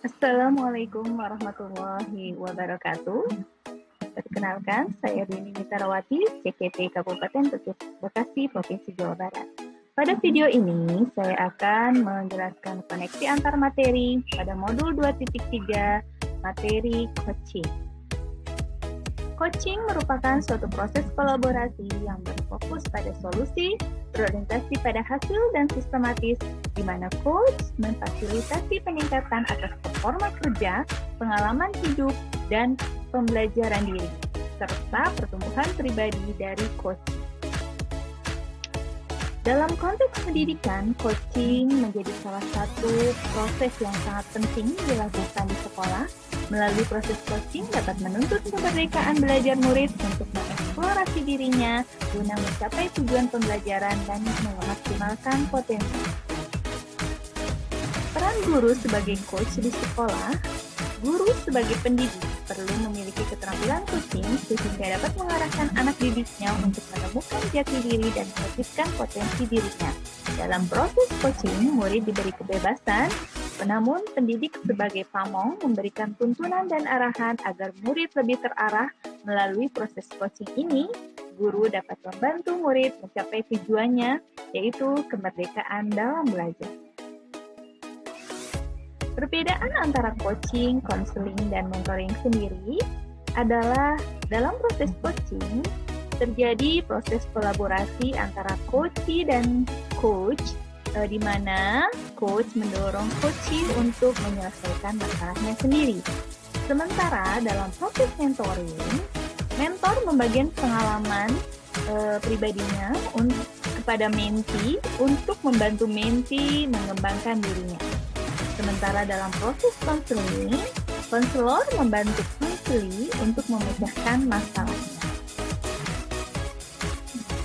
Assalamualaikum warahmatullahi wabarakatuh. Perkenalkan, saya Dini Mitarawati, CKP Kabupaten Bekasi, Provinsi Jawa Barat. Pada video ini, saya akan menjelaskan koneksi antar materi pada modul 2.3 materi coaching. Coaching merupakan suatu proses kolaborasi yang berfokus pada solusi, berorientasi pada hasil dan sistematis, di mana coach memfasilitasi peningkatan atas performa kerja, pengalaman hidup, dan pembelajaran diri, serta pertumbuhan pribadi dari coach. Dalam konteks pendidikan, coaching menjadi salah satu proses yang sangat penting dilakukan di sekolah. Melalui proses coaching dapat menuntut kemerdekaan belajar murid untuk mengeksplorasi dirinya guna mencapai tujuan pembelajaran dan memaksimalkan potensi. Peran guru sebagai coach di sekolah. Guru sebagai pendidik perlu memiliki keterampilan coaching sehingga dapat mengarahkan anak didiknya untuk menemukan jati diri dan mewujudkan potensi dirinya. Dalam proses coaching, murid diberi kebebasan, namun pendidik sebagai pamong memberikan tuntunan dan arahan agar murid lebih terarah. Melalui proses coaching ini, guru dapat membantu murid mencapai tujuannya, yaitu kemerdekaan dalam belajar. Perbedaan antara coaching, konseling, dan mentoring sendiri adalah dalam proses coaching terjadi proses kolaborasi antara coachee dan coach, di mana coach mendorong coachee untuk menyelesaikan masalahnya sendiri. Sementara dalam proses mentoring, mentor membagikan pengalaman pribadinya kepada mentee untuk membantu mentee mengembangkan dirinya. Sementara dalam proses konseling, konselor membantu konseli untuk memecahkan masalahnya.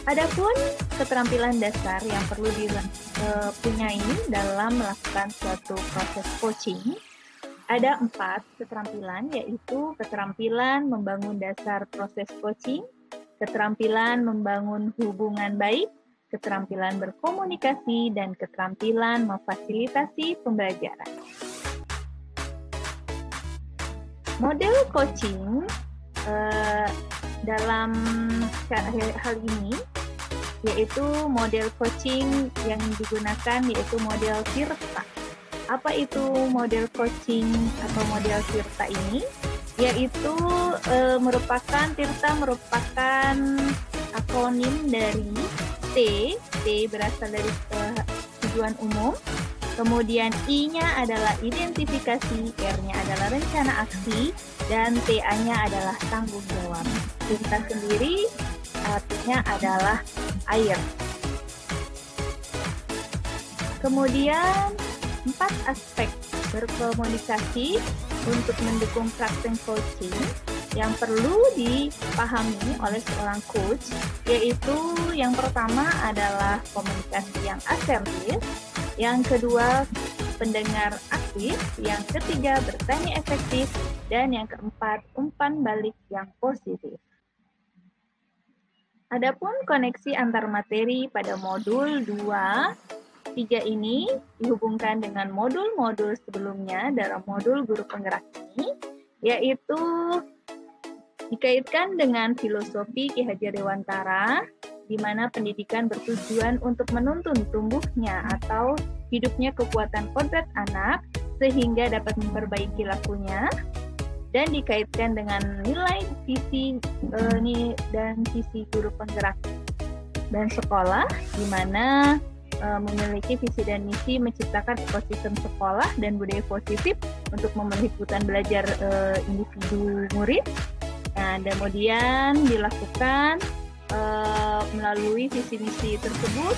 Adapun keterampilan dasar yang perlu dipunyai dalam melakukan suatu proses coaching, ada 4 keterampilan, yaitu keterampilan membangun dasar proses coaching, keterampilan membangun hubungan baik, keterampilan berkomunikasi, dan keterampilan memfasilitasi pembelajaran. Model coaching dalam hal ini yaitu model coaching yang digunakan yaitu model Tirta. Apa itu model coaching atau model Tirta ini? Yaitu Tirta merupakan akronim dari T berasal dari tujuan umum, kemudian I-nya adalah identifikasi, R-nya adalah rencana aksi, dan TA-nya adalah tanggung jawab. Tirta sendiri artinya adalah air. Kemudian 4 aspek berkomunikasi untuk mendukung praktek coaching yang perlu dipahami oleh seorang coach, yaitu yang pertama adalah komunikasi yang asertif, yang kedua pendengar aktif, yang ketiga bertanya efektif, dan yang keempat umpan balik yang positif. Adapun koneksi antar materi pada modul 2.3 ini dihubungkan dengan modul-modul sebelumnya dalam modul guru penggerak ini, yaitu dikaitkan dengan filosofi Ki Hajar Dewantara, di mana pendidikan bertujuan untuk menuntun tumbuhnya atau hidupnya kekuatan kodrat anak sehingga dapat memperbaiki lakunya, dan dikaitkan dengan nilai visi dan visi guru penggerak dan sekolah, di mana memiliki visi dan misi menciptakan ekosistem sekolah dan budaya positif untuk memenuhi kebutuhan belajar individu murid. Nah, kemudian dilakukan melalui visi misi tersebut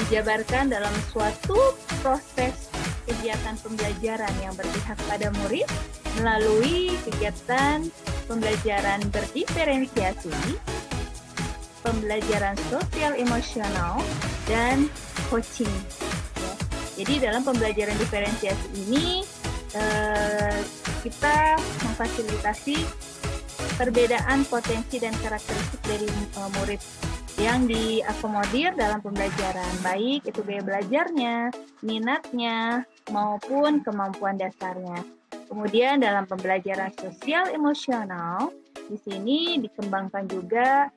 dijabarkan dalam suatu proses kegiatan pembelajaran yang berpihak pada murid melalui kegiatan pembelajaran berdiferensiasi, pembelajaran sosial emosional, dan coaching. Jadi dalam pembelajaran diferensiasi ini kita memfasilitasi perbedaan potensi dan karakteristik dari murid yang diakomodir dalam pembelajaran, baik itu gaya belajarnya, minatnya, maupun kemampuan dasarnya. Kemudian dalam pembelajaran sosial emosional, di sini dikembangkan juga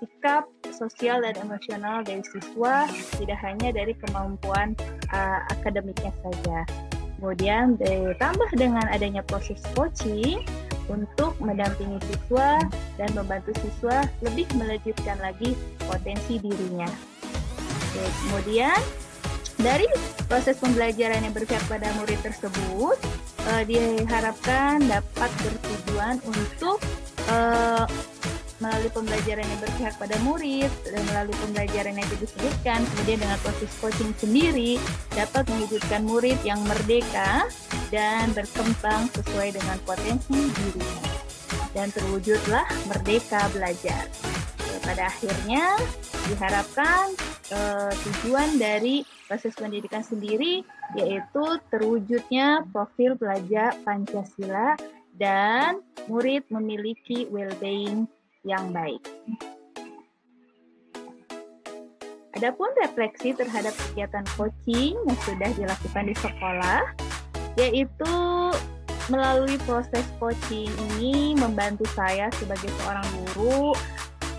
sikap sosial dan emosional dari siswa, tidak hanya dari kemampuan akademiknya saja. Kemudian ditambah dengan adanya proses coaching untuk mendampingi siswa dan membantu siswa lebih melejitkan lagi potensi dirinya. Oke, kemudian dari proses pembelajaran yang berpihak pada murid tersebut diharapkan dapat bertujuan untuk melalui pembelajaran yang berpihak pada murid dan melalui pembelajaran yang disebutkan, kemudian dengan proses coaching sendiri dapat mewujudkan murid yang merdeka dan berkembang sesuai dengan potensi dirinya, dan terwujudlah merdeka belajar. Pada akhirnya diharapkan tujuan dari proses pendidikan sendiri yaitu terwujudnya profil pelajar Pancasila dan murid memiliki well-being yang baik. Adapun refleksi terhadap kegiatan coaching yang sudah dilakukan di sekolah, yaitu melalui proses coaching ini membantu saya sebagai seorang guru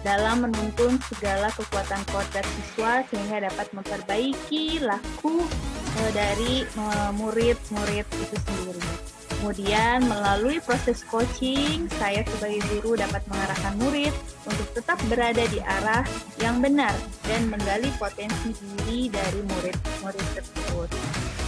dalam menuntun segala kekuatan kodrat siswa sehingga dapat memperbaiki laku dari murid-murid itu sendiri. Kemudian melalui proses coaching, saya sebagai guru dapat mengarahkan murid untuk tetap berada di arah yang benar dan menggali potensi diri dari murid-murid tersebut.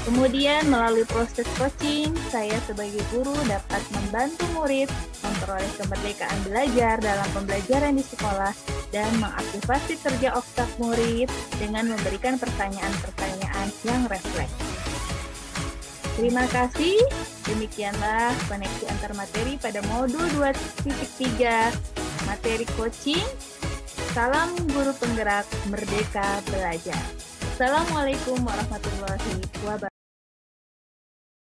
Kemudian melalui proses coaching, saya sebagai guru dapat membantu murid memperoleh kemerdekaan belajar dalam pembelajaran di sekolah dan mengaktifasi kerja otak murid dengan memberikan pertanyaan-pertanyaan yang reflektif. Terima kasih. Demikianlah koneksi antar materi pada modul 2.3 materi coaching. Salam guru penggerak merdeka belajar. Assalamualaikum warahmatullahi wabarakatuh.